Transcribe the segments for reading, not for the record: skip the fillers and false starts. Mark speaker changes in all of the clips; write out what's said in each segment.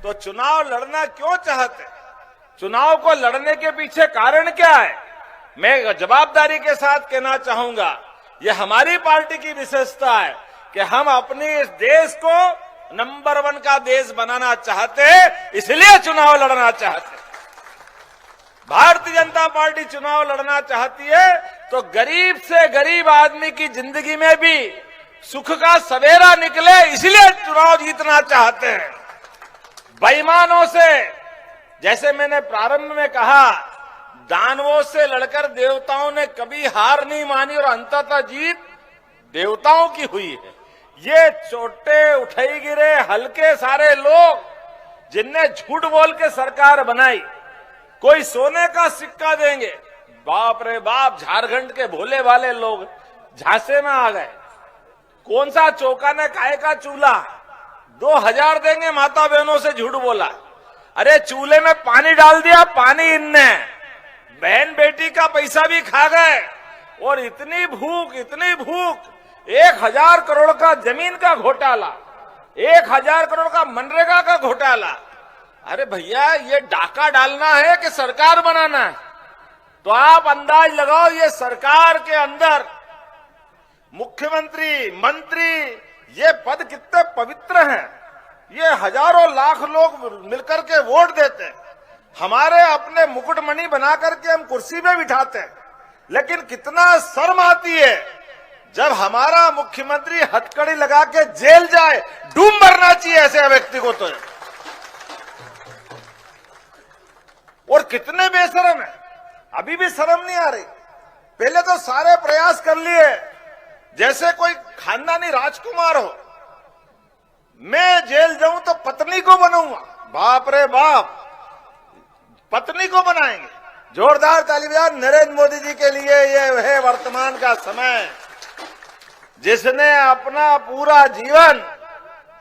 Speaker 1: तो चुनाव लड़ना क्यों चाहते? चुनाव को लड़ने के पीछे कारण क्या है? मैं जवाबदारी के साथ कहना चाहूंगा, ये हमारी पार्टी की विशेषता है कि हम अपने इस देश को नंबर 1 का देश बनाना चाहते हैं, इसलिए चुनाव लड़ना चाहते हैं। भारतीय जनता पार्टी चुनाव लड़ना चाहती है तो गरीब से गरीब आदमी की जिंदगी में भी सुख का सवेरा निकले, इसलिए चुनाव जीतना चाहते हैं। बेईमानों से, जैसे मैंने प्रारंभ में कहा, दानवों से लड़कर देवताओं ने कभी हार नहीं मानी और अंततः जीत देवताओं की हुई है। ये छोटे उठाई गिरे हल्के सारे लोग जिनने झूठ बोल के सरकार बनाई, कोई सोने का सिक्का देंगे, बाप रे बाप, झारखंड के भोले वाले लोग झांसे में आ गए। कौन सा चौका ने काहे का चूल्हा, 2000 देंगे, माता बहनों से झूठ बोला। अरे चूल्हे में पानी डाल दिया, पानी इनने, बहन बेटी का पैसा भी खा गए। और इतनी भूख 1000 करोड़ का जमीन का घोटाला, 1000 करोड़ का मनरेगा का घोटाला। अरे भैया, ये डाका डालना है कि सरकार बनाना है? तो आप अंदाज लगाओ, ये सरकार के अंदर मुख्यमंत्री, मंत्री, ये पद कितने पवित्र हैं। ये हजारों लाख लोग मिलकर के वोट देते हैं, हमारे अपने मुकुटमणि बना करके हम कुर्सी में बिठाते हैं। लेकिन कितना शर्म आती है जब हमारा मुख्यमंत्री हथकड़ी लगा के जेल जाए। डूब मरना चाहिए ऐसे व्यक्ति को तो। और कितने बेशरम है, अभी भी शर्म नहीं आ रही। पहले तो सारे प्रयास कर लिए, जैसे कोई खानदानी राजकुमार हो, मैं जेल जाऊं तो पत्नी को बनाऊंगा। बाप रे बाप, पत्नी को बनाएंगे। जोरदार ताली बजाओ नरेंद्र मोदी जी के लिए। ये है वर्तमान का समय, जिसने अपना पूरा जीवन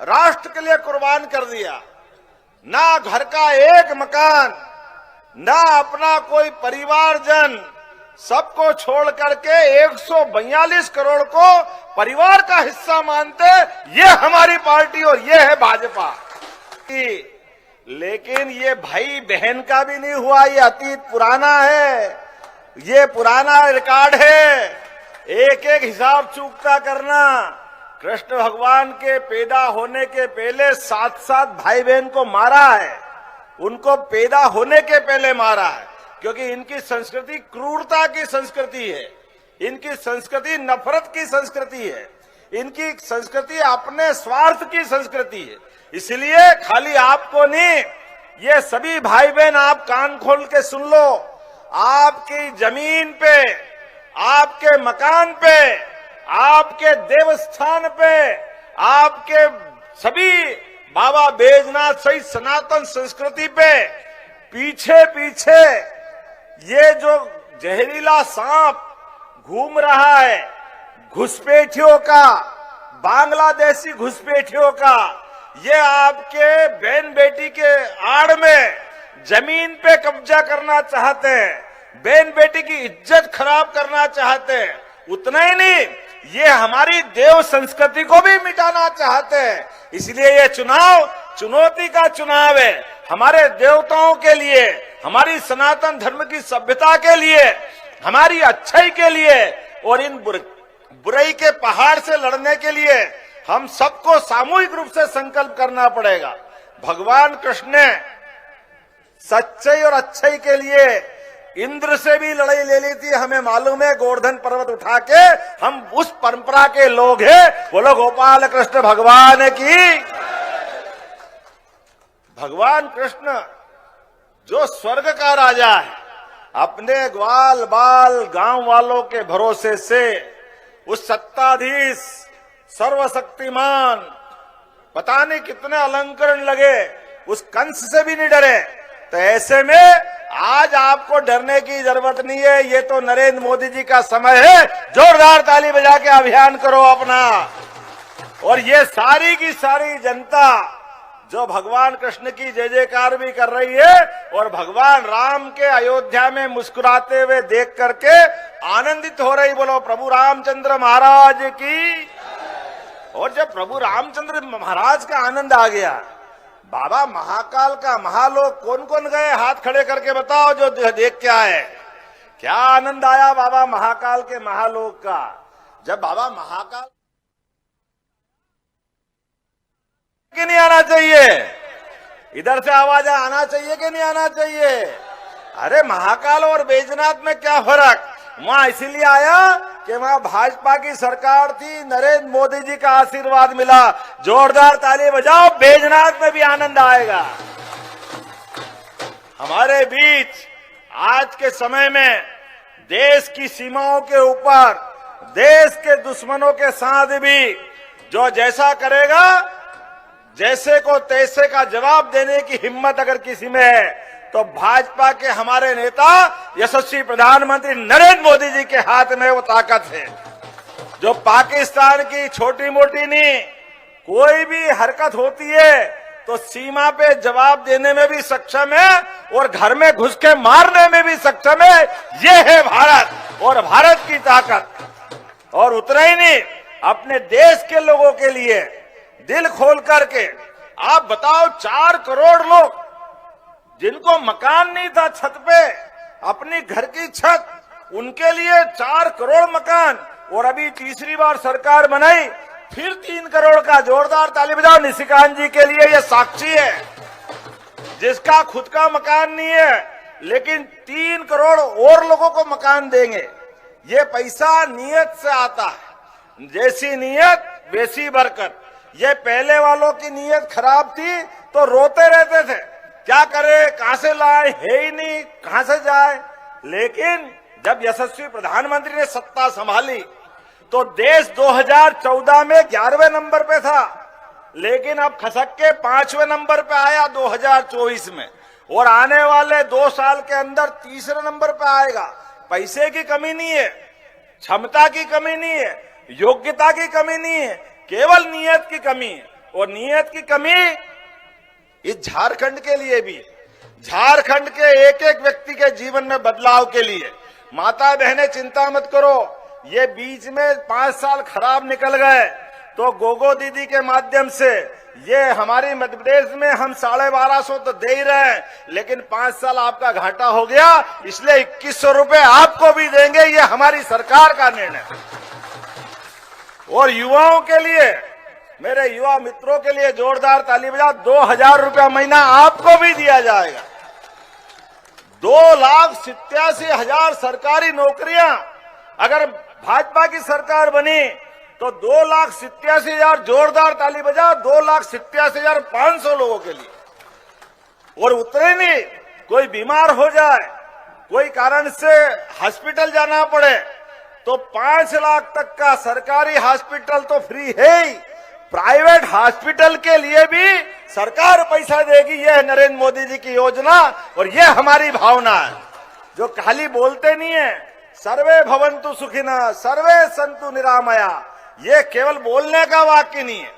Speaker 1: राष्ट्र के लिए कुर्बान कर दिया। ना घर का एक मकान, ना अपना कोई परिवारजन, सबको छोड़ करके 142 करोड़ को परिवार का हिस्सा मानते, ये हमारी पार्टी और ये है भाजपा। लेकिन ये भाई बहन का भी नहीं हुआ, ये अतीत पुराना है, ये पुराना रिकॉर्ड है। एक एक हिसाब चूकता करना। कृष्ण भगवान के पैदा होने के पहले 7 भाई बहन को मारा है, उनको पैदा होने के पहले मारा है, क्योंकि इनकी संस्कृति क्रूरता की संस्कृति है, इनकी संस्कृति नफरत की संस्कृति है, इनकी संस्कृति अपने स्वार्थ की संस्कृति है। इसलिए खाली आपको नहीं, ये सभी भाई बहन आप कान खोल के सुन लो, आपकी जमीन पे, आपके मकान पे, आपके देवस्थान पे, आपके सभी बाबा बैजनाथ सहित सनातन संस्कृति पे पीछे पीछे ये जो जहरीला सांप घूम रहा है, घुसपैठियों का, बांग्लादेशी घुसपैठियों का, ये आपके बहन बेटी के आड़ में जमीन पे कब्जा करना चाहते हैं, बहन बेटी की इज्जत खराब करना चाहते हैं। उतना ही नहीं, ये हमारी देव संस्कृति को भी मिटाना चाहते हैं। इसलिए ये चुनाव चुनौती का चुनाव है, हमारे देवताओं के लिए, हमारी सनातन धर्म की सभ्यता के लिए, हमारी अच्छाई के लिए, और इन बुराई के पहाड़ से लड़ने के लिए हम सबको सामूहिक रूप से संकल्प करना पड़ेगा। भगवान कृष्ण ने सच्चाई और अच्छाई के लिए इंद्र से भी लड़ाई ले ली थी, हमें मालूम है। गोवर्धन पर्वत उठा के हम उस परंपरा के लोग हैं। बोलो गोपाल कृष्ण भगवान की। भगवान कृष्ण जो स्वर्ग का राजा है, अपने ग्वाल बाल गांव वालों के भरोसे से उस सत्ताधीश सर्वशक्तिमान, पता नहीं कितने अलंकरण लगे, उस कंस से भी नहीं डरे। तो ऐसे में आज आपको डरने की जरूरत नहीं है, ये तो नरेंद्र मोदी जी का समय है। जोरदार ताली बजा के अभियान करो अपना। और ये सारी की सारी जनता जो भगवान कृष्ण की जय जयकार भी कर रही है और भगवान राम के अयोध्या में मुस्कुराते हुए देख करके आनंदित हो रही। बोलो प्रभु रामचंद्र महाराज की। और जब प्रभु रामचंद्र महाराज का आनंद आ गया, बाबा महाकाल का महालोक कौन कौन गए? हाथ खड़े करके बताओ जो देख के आए। क्या आनंद आया बाबा महाकाल के महालोक का। जब बाबा महाकाल कि नहीं आना चाहिए? इधर से आवाज आना चाहिए कि नहीं आना चाहिए? अरे महाकाल और बैजनाथ में क्या फर्क? वहां इसीलिए आया कि वहां भाजपा की सरकार थी, नरेंद्र मोदी जी का आशीर्वाद मिला। जोरदार ताली बजाओ, बैजनाथ में भी आनंद आएगा। हमारे बीच आज के समय में देश की सीमाओं के ऊपर देश के दुश्मनों के साथ भी जो जैसा करेगा, जैसे को तैसे का जवाब देने की हिम्मत अगर किसी में है तो भाजपा के हमारे नेता यशस्वी प्रधानमंत्री नरेंद्र मोदी जी के हाथ में वो ताकत है। जो पाकिस्तान की छोटी मोटी नहीं कोई भी हरकत होती है तो सीमा पे जवाब देने में भी सक्षम है और घर में घुस के मारने में भी सक्षम है। ये है भारत और भारत की ताकत। और उतना ही नहीं, अपने देश के लोगों के लिए दिल खोल करके आप बताओ, 4 करोड़ लोग जिनको मकान नहीं था छत पे, अपनी घर की छत, उनके लिए 4 करोड़ मकान। और अभी तीसरी बार सरकार बनाई, फिर 3 करोड़ का। जोरदार ताली बजाओ निशिकांत जी के लिए। ये साक्षी है जिसका खुद का मकान नहीं है, लेकिन 3 करोड़ और लोगों को मकान देंगे। ये पैसा नीयत से आता है, जैसी नीयत वैसी बरकत। ये पहले वालों की नीयत खराब थी तो रोते रहते थे, क्या करे, कहां से लाए, है ही नहीं, कहां से जाए। लेकिन जब यशस्वी प्रधानमंत्री ने सत्ता संभाली तो देश 2014 में 11वें नंबर पे था, लेकिन अब खसक के 5वें नंबर पे आया 2024 में, और आने वाले 2 साल के अंदर 3रे नंबर पे आएगा। पैसे की कमी नहीं है, क्षमता की कमी नहीं है, योग्यता की कमी नहीं है, केवल नीयत की कमी है। और नीयत की कमी इस झारखंड के लिए भी, झारखंड के एक एक व्यक्ति के जीवन में बदलाव के लिए। माता बहनें चिंता मत करो, ये बीच में 5 साल खराब निकल गए तो गोगो दीदी के माध्यम से ये हमारी मध्य प्रदेश में हम 1250 तो दे ही रहे हैं, लेकिन 5 साल आपका घाटा हो गया, इसलिए 2100 रुपए आपको भी देंगे। ये हमारी सरकार का निर्णय। और युवाओं के लिए, मेरे युवा मित्रों के लिए जोरदार ताली बजाओ, 2000 रुपया महीना आपको भी दिया जाएगा। 2,87,000 सरकारी नौकरियां अगर भाजपा की सरकार बनी तो 2,87,000, जोरदार ताली बजाओ, 2,87,500 लोगों के लिए। और उतने नहीं, कोई बीमार हो जाए, कोई कारण से हॉस्पिटल जाना पड़े तो 5 लाख तक का सरकारी हॉस्पिटल तो फ्री है ही, प्राइवेट हॉस्पिटल के लिए भी सरकार पैसा देगी। यह है नरेंद्र मोदी जी की योजना और यह हमारी भावना है, जो खाली बोलते नहीं है। सर्वे भवन्तु सुखिनः, सर्वे सन्तु निरामया, ये केवल बोलने का वाक्य नहीं है,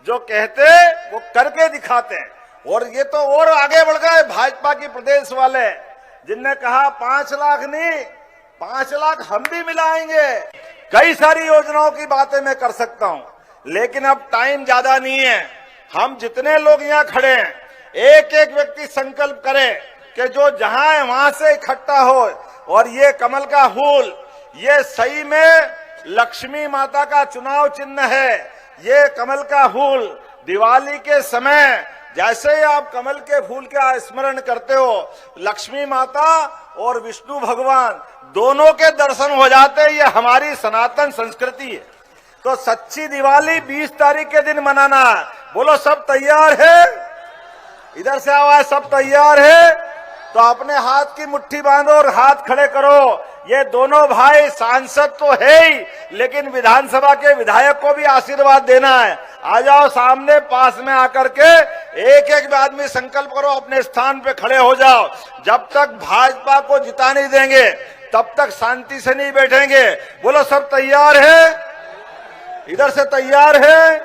Speaker 1: जो कहते वो करके दिखाते हैं। और ये तो और आगे बढ़ गए भाजपा की प्रदेश वाले, जिनने कहा 5 लाख नहीं, 5 लाख हम भी मिलाएंगे। कई सारी योजनाओं की बातें मैं कर सकता हूं, लेकिन अब टाइम ज्यादा नहीं है। हम जितने लोग यहाँ खड़े हैं, एक एक व्यक्ति संकल्प करे कि जो जहां है वहां से इकट्ठा हो। और ये कमल का फूल, ये सही में लक्ष्मी माता का चुनाव चिन्ह है। ये कमल का फूल दिवाली के समय जैसे ही आप कमल के फूल का स्मरण करते हो, लक्ष्मी माता और विष्णु भगवान दोनों के दर्शन हो जाते हैं। ये हमारी सनातन संस्कृति है। तो सच्ची दिवाली 20 तारीख के दिन मनाना है। बोलो सब तैयार है? इधर से आवाज, सब तैयार है? तो अपने हाथ की मुट्ठी बांधो और हाथ खड़े करो। ये दोनों भाई सांसद तो है ही, लेकिन विधानसभा के विधायक को भी आशीर्वाद देना है। आ जाओ सामने, पास में आकर के एक एक आदमी संकल्प करो, अपने स्थान पे खड़े हो जाओ। जब तक भाजपा को जिता नहीं देंगे तब तक शांति से नहीं बैठेंगे। बोलो सब तैयार है? इधर से तैयार है?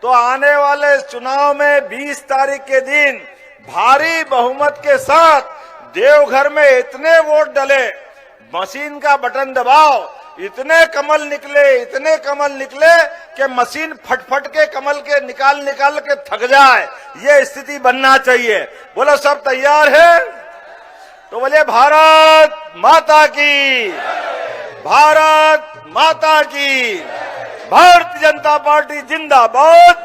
Speaker 1: तो आने वाले चुनाव में 20 तारीख के दिन भारी बहुमत के साथ देवघर में इतने वोट डले, मशीन का बटन दबाओ, इतने कमल निकले, इतने कमल निकले कि मशीन फटफट के कमल के निकाल निकाल के थक जाए, ये स्थिति बनना चाहिए। बोलो सब तैयार है? तो बोले भारत माता की, भारत माता की, भारतीय जनता पार्टी जिंदाबाद,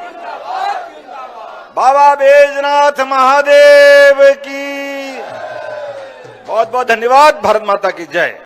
Speaker 1: बाबा बैजनाथ महादेव की। बहुत बहुत धन्यवाद। भारत माता की जय।